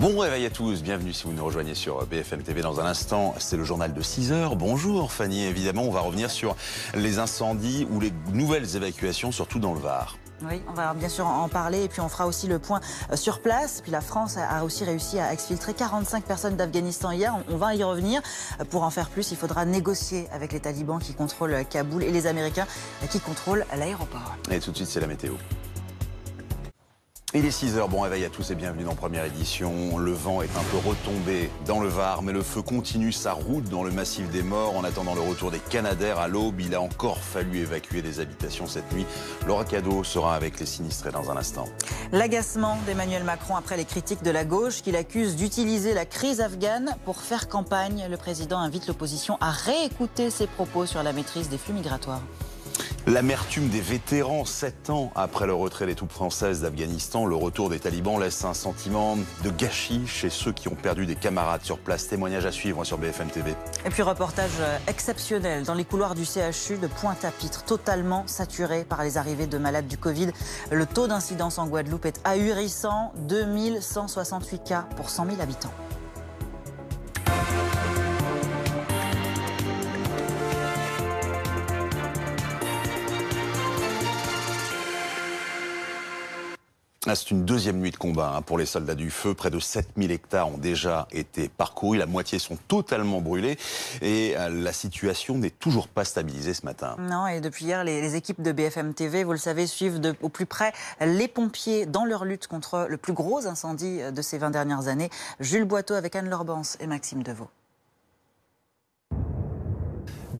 Bon réveil à tous, bienvenue si vous nous rejoignez sur BFM TV dans un instant. C'est le journal de 6 heures. Bonjour Fanny, évidemment on va revenir sur les incendies ou les nouvelles évacuations, surtout dans le Var. Oui, on va bien sûr en parler et puis on fera aussi le point sur place. Puis la France a aussi réussi à exfiltrer 45 personnes d'Afghanistan hier. On va y revenir. Pour en faire plus, il faudra négocier avec les talibans qui contrôlent Kaboul et les Américains qui contrôlent l'aéroport. Et tout de suite, c'est la météo. Il est 6 heures, bon réveil à tous et bienvenue dans Première Édition. Le vent est un peu retombé dans le Var, mais le feu continue sa route dans le massif des Morts. En attendant le retour des Canadair à l'aube, il a encore fallu évacuer des habitations cette nuit. Laura Cadot sera avec les sinistrés dans un instant. L'agacement d'Emmanuel Macron après les critiques de la gauche qu'il accuse d'utiliser la crise afghane pour faire campagne. Le président invite l'opposition à réécouter ses propos sur la maîtrise des flux migratoires. L'amertume des vétérans, 7 ans après le retrait des troupes françaises d'Afghanistan, le retour des talibans laisse un sentiment de gâchis chez ceux qui ont perdu des camarades sur place. Témoignage à suivre sur BFM TV. Et puis reportage exceptionnel dans les couloirs du CHU de Pointe-à-Pitre, totalement saturé par les arrivées de malades du Covid. Le taux d'incidence en Guadeloupe est ahurissant, 2168 cas pour 100 000 habitants. C'est une deuxième nuit de combat pour les soldats du feu. Près de 7000 hectares ont déjà été parcourus. La moitié sont totalement brûlés. Et la situation n'est toujours pas stabilisée ce matin. Non, et depuis hier, les équipes de BFM TV, vous le savez, suivent au plus près les pompiers dans leur lutte contre le plus gros incendie de ces 20 dernières années. Jules Boiteau avec Anne Lorbance et Maxime Deveau.